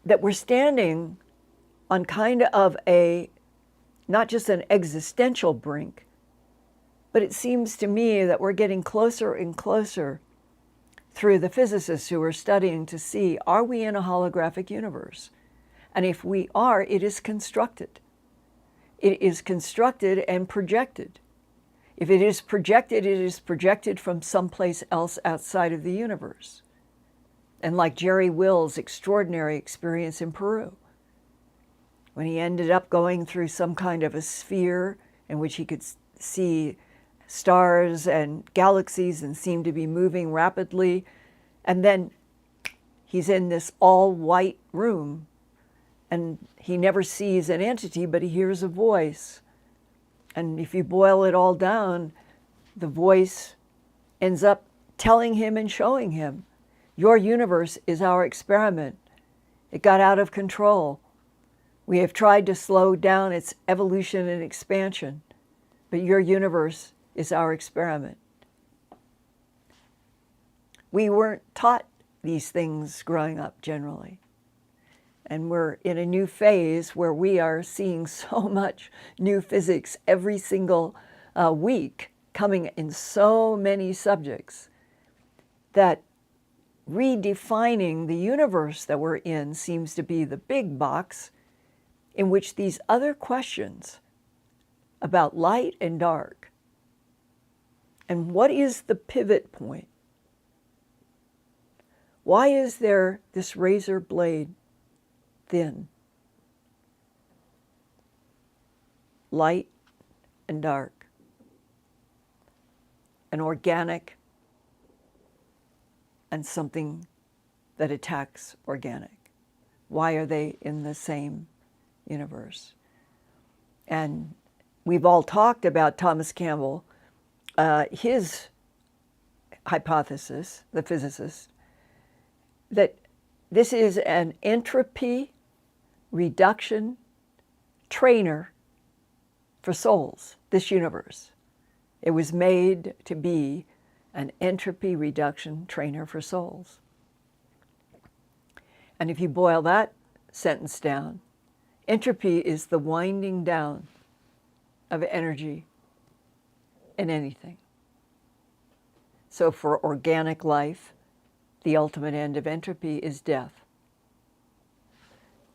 that we're standing on kind of a, not just an existential brink, but it seems to me that we're getting closer and closer through the physicists who are studying to see, are we in a holographic universe? And if we are, it is constructed. It is constructed and projected. If it is projected from someplace else outside of the universe. And like Jerry Will's extraordinary experience in Peru, when he ended up going through some kind of a sphere in which he could see stars and galaxies and seem to be moving rapidly, and then he's in this all-white room, and he never sees an entity, but he hears a voice. And if you boil it all down, the voice ends up telling him and showing him, your universe is our experiment. It got out of control. We have tried to slow down its evolution and expansion, but your universe is our experiment. We weren't taught these things growing up generally. And we're in a new phase where we are seeing so much new physics every single week coming in so many subjects that redefining the universe that we're in seems to be the big box in which these other questions about light and dark and what is the pivot point? Why is there this razor blade thin? Light and dark. An organic and something that attacks organic. Why are they in the same universe? And we've all talked about Thomas Campbell, his hypothesis, the physicist, that this is an entropy reduction trainer for souls, this universe. It was made to be an entropy reduction trainer for souls. And if you boil that sentence down, entropy is the winding down of energy in anything. So for organic life, the ultimate end of entropy is death.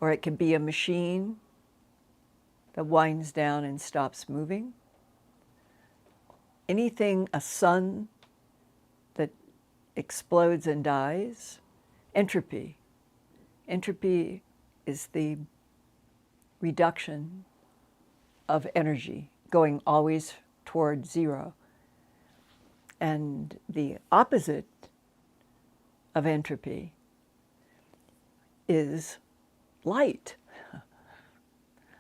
Or it can be a machine that winds down and stops moving. Anything, a sun that explodes and dies, entropy. Entropy is the reduction of energy, going always toward zero. And the opposite of entropy is light.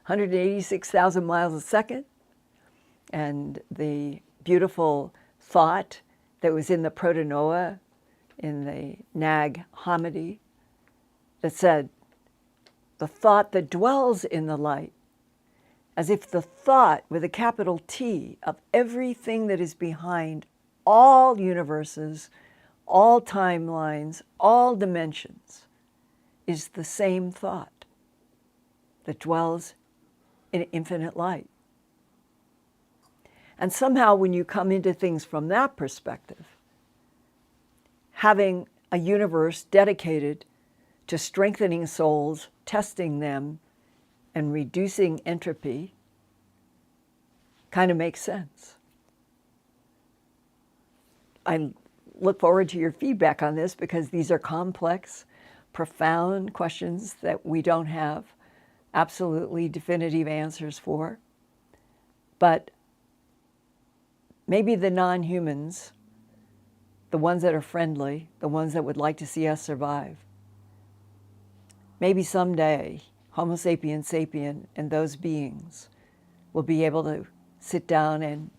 186,000 miles a second. And the beautiful thought that was in the Protonoa, in the Nag Hammadi, that said, the thought that dwells in the light, as if the thought with a capital T of everything that is behind all universes, all timelines, all dimensions, is the same thought that dwells in infinite light. And somehow when you come into things from that perspective, having a universe dedicated to strengthening souls, testing them, and reducing entropy kind of makes sense. I look forward to your feedback on this because these are complex, profound questions that we don't have absolutely definitive answers for. But maybe the non-humans, the ones that are friendly, the ones that would like to see us survive, maybe someday Homo sapiens sapien and those beings will be able to sit down and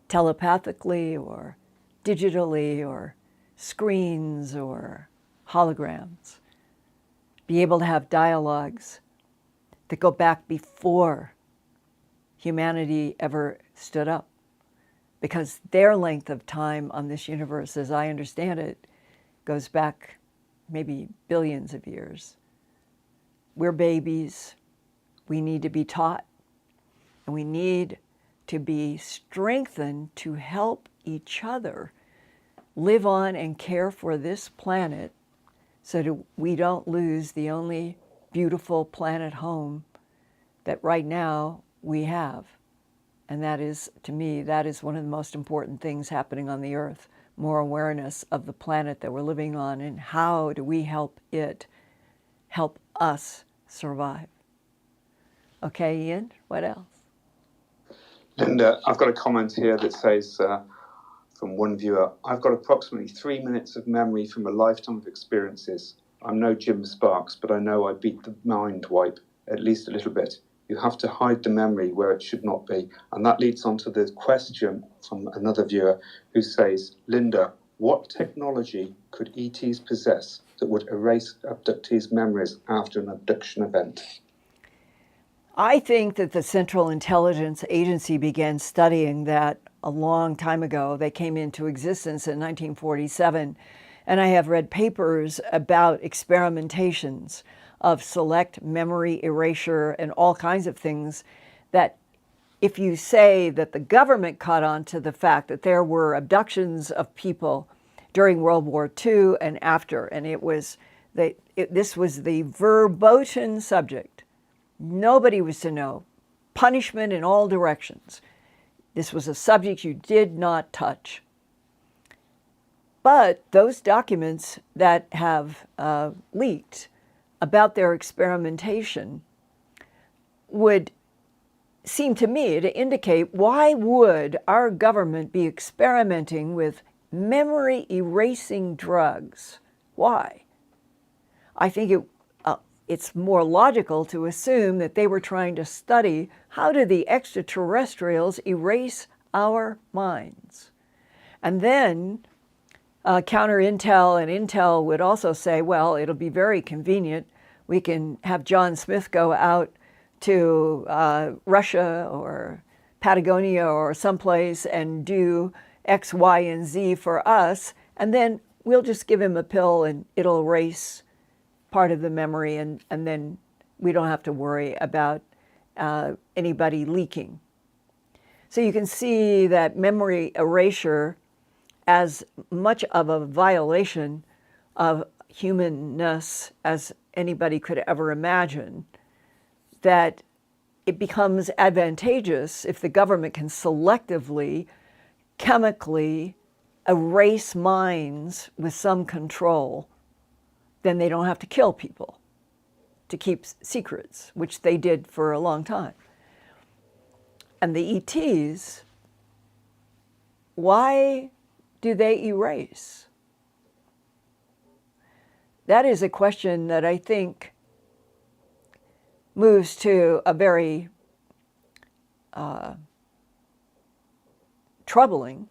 telepathically or digitally or screens or holograms, be able to have dialogues that go back before humanity ever stood up. Because their length of time on this universe, as I understand it, goes back maybe billions of years. we're babies. We need to be taught, and we need to be strengthened to help each other live on and care for this planet so that we don't lose the only beautiful planet home that right now we have. And that is, to me, that is one of the most important things happening on the earth, more awareness of the planet that we're living on and how do we help it help us survive. Okay, Ian, what else? Linda, I've got a comment here that says, from one viewer, I've got approximately 3 minutes of memory from a lifetime of experiences. I'm no Jim Sparks, but I know I beat the mind wipe at least a little bit. You have to hide the memory where it should not be. And that leads on to the question from another viewer who says, Linda, what technology could ETs possess that would erase abductees' memories after an abduction event? I think that the Central Intelligence Agency began studying that a long time ago. They came into existence in 1947, and I have read papers about experimentations of select memory erasure and all kinds of things that if you say that the government caught on to the fact that there were abductions of people during World War II and after, and this was the verboten subject. Nobody was to know. Punishment in all directions. This was a subject you did not touch. But those documents that have leaked about their experimentation would seem to me to indicate, why would our government be experimenting with memory erasing drugs? Why? I think it's more logical to assume that they were trying to study how do the extraterrestrials erase our minds. And then counter intel and intel would also say, well, it'll be very convenient. We can have John Smith go out to Russia or Patagonia or someplace and do X, Y, and Z for us, and then we'll just give him a pill and it'll erase part of the memory, and then we don't have to worry about anybody leaking. So you can see that memory erasure as much of a violation of humanness as anybody could ever imagine, that it becomes advantageous if the government can selectively, chemically erase minds with some control. Then they don't have to kill people to keep secrets, which they did for a long time. And the ETs, why do they erase? That is a question that I think moves to a very troubling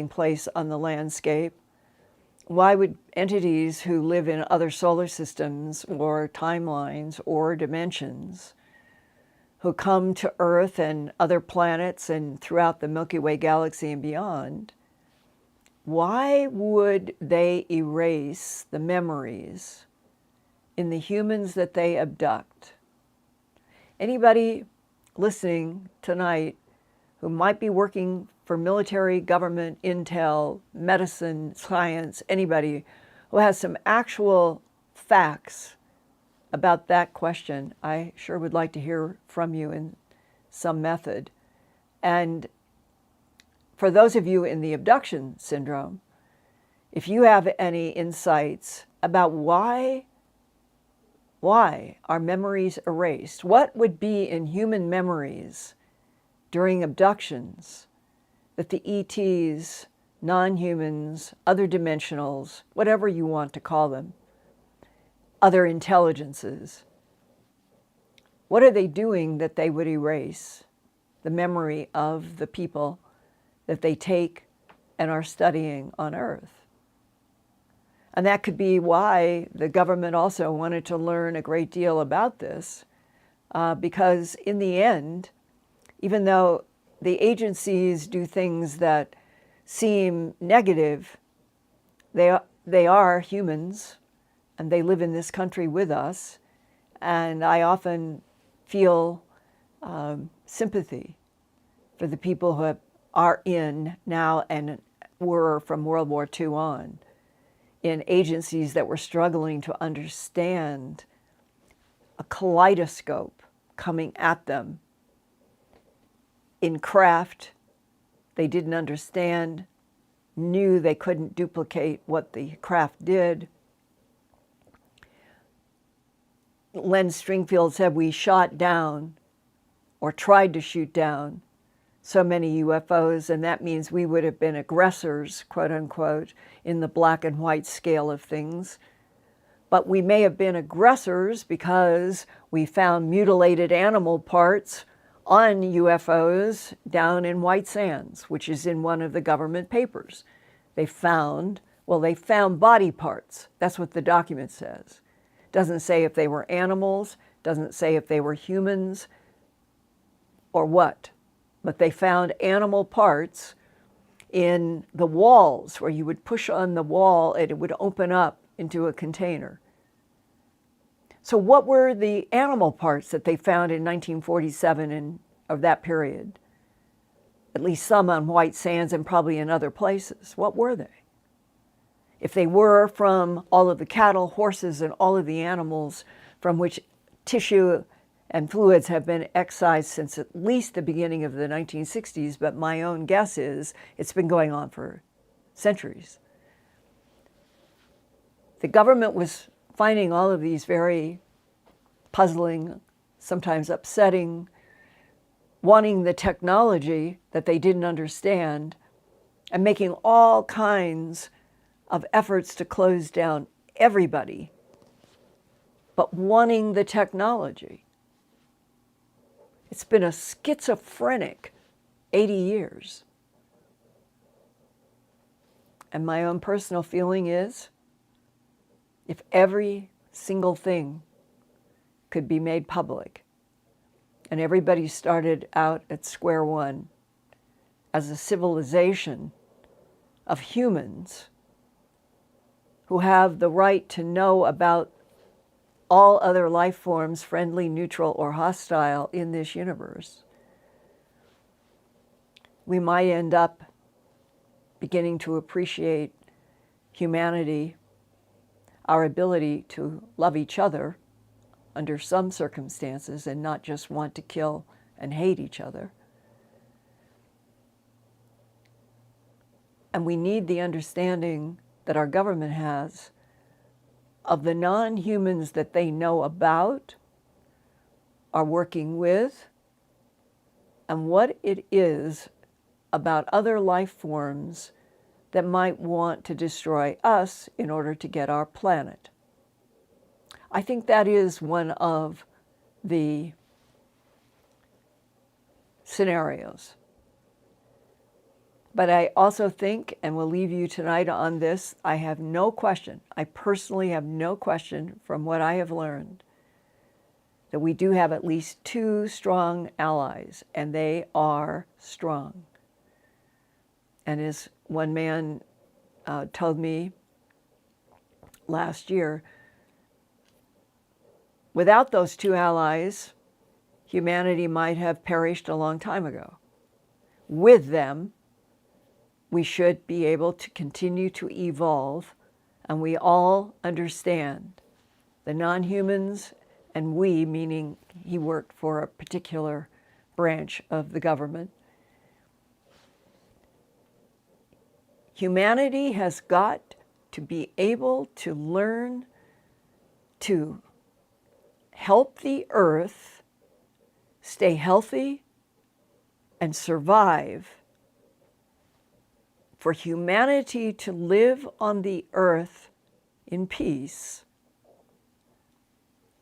place on the landscape. Why would entities who live in other solar systems or timelines or dimensions, who come to Earth and other planets and throughout the Milky Way galaxy and beyond, why would they erase the memories in the humans that they abduct? Anybody listening tonight who might be working for military, government, intel, medicine, science, anybody who has some actual facts about that question, I sure would like to hear from you in some method. And for those of you in the abduction syndrome, if you have any insights about why are memories erased, what would be in human memories during abductions that the ETs, non-humans, other dimensionals, whatever you want to call them, other intelligences, what are they doing that they would erase the memory of the people that they take and are studying on Earth? And that could be why the government also wanted to learn a great deal about this, because in the end, even though the agencies do things that seem negative, they are humans, and they live in this country with us, And I often feel sympathy for the people who are in now and were from World War II on in agencies that were struggling to understand a kaleidoscope coming at them in craft they didn't understand, knew they couldn't duplicate what the craft did. Len Stringfield said we shot down or tried to shoot down so many UFOs, and that means we would have been aggressors, quote unquote, in the black and white scale of things. But we may have been aggressors because we found mutilated animal parts on UFOs down in White Sands, which is in one of the government papers. They found body parts. That's what the document says. Doesn't say if they were animals, doesn't say if they were humans or what. But they found animal parts in the walls where you would push on the wall and it would open up into a container. So what were the animal parts that they found in 1947 and of that period? At least some on White Sands and probably in other places. What were they? If they were from all of the cattle, horses, and all of the animals from which tissue and fluids have been excised since at least the beginning of the 1960s, but my own guess is it's been going on for centuries. The government was finding all of these very puzzling, sometimes upsetting, wanting the technology that they didn't understand, and making all kinds of efforts to close down everybody, but wanting the technology. It's been a schizophrenic 80 years. And my own personal feeling is, if every single thing could be made public, and everybody started out at square one as a civilization of humans who have the right to know about all other life forms, friendly, neutral, or hostile in this universe, we might end up beginning to appreciate humanity, our ability to love each other under some circumstances and not just want to kill and hate each other. And we need the understanding that our government has of the non-humans that they know about, are working with, and what it is about other life forms that might want to destroy us in order to get our planet. I think that is one of the scenarios. But I also think, and we'll leave you tonight on this, I have no question, I personally have no question from what I have learned, that we do have at least two strong allies, and they are strong. And as one man told me last year, without those two allies, humanity might have perished a long time ago. With them, we should be able to continue to evolve, and we all understand, the non-humans and we, meaning he worked for a particular branch of the government. Humanity has got to be able to learn to help the earth stay healthy and survive, for humanity to live on the earth in peace,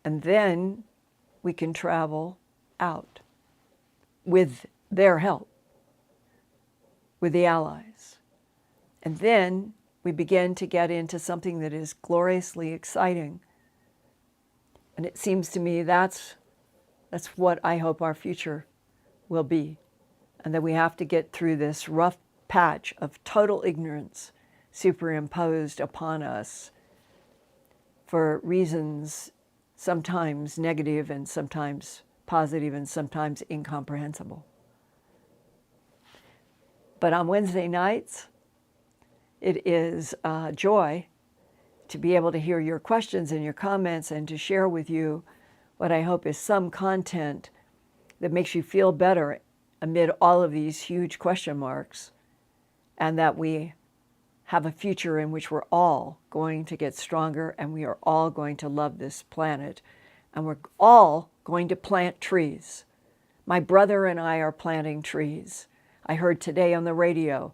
and then we can travel out with their help, with the allies. And then we begin to get into something that is gloriously exciting. And it seems to me that's what I hope our future will be, and that we have to get through this rough patch of total ignorance superimposed upon us for reasons sometimes negative and sometimes positive and sometimes incomprehensible. But on Wednesday nights, it is a joy to be able to hear your questions and your comments and to share with you what I hope is some content that makes you feel better amid all of these huge question marks, and that we have a future in which we're all going to get stronger and we are all going to love this planet, and we're all going to plant trees. My brother and I are planting trees. I heard today on the radio,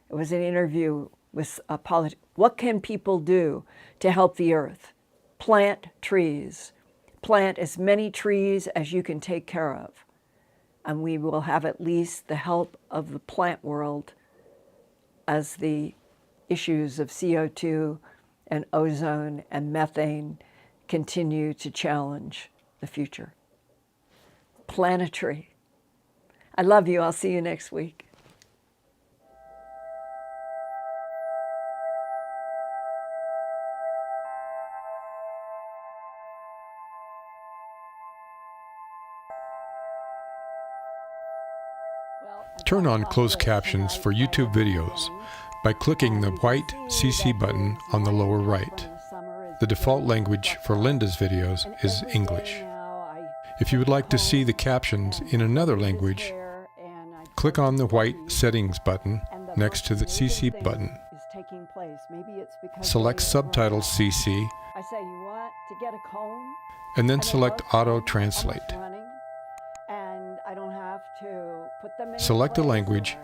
it was an interview with a politician. What can people do to help the earth? Plant trees. Plant as many trees as you can take care of. And we will have at least the help of the plant world as the issues of CO2 and ozone and methane continue to challenge the future. Plant a tree. I love you. I'll see you next week. Turn on closed captions for YouTube videos by clicking the white CC button on the lower right. The default language for Linda's videos is English. If you would like to see the captions in another language, click on the white settings button next to the CC button. Select Subtitles CC and then select Auto Translate. Select a language,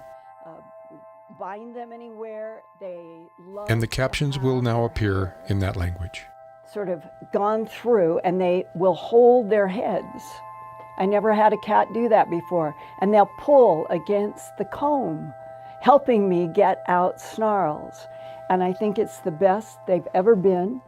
and the captions will now appear in that language. Sort of gone through, and they will hold their heads. I never had a cat do that before. And they'll pull against the comb, helping me get out snarls. And I think it's the best they've ever been.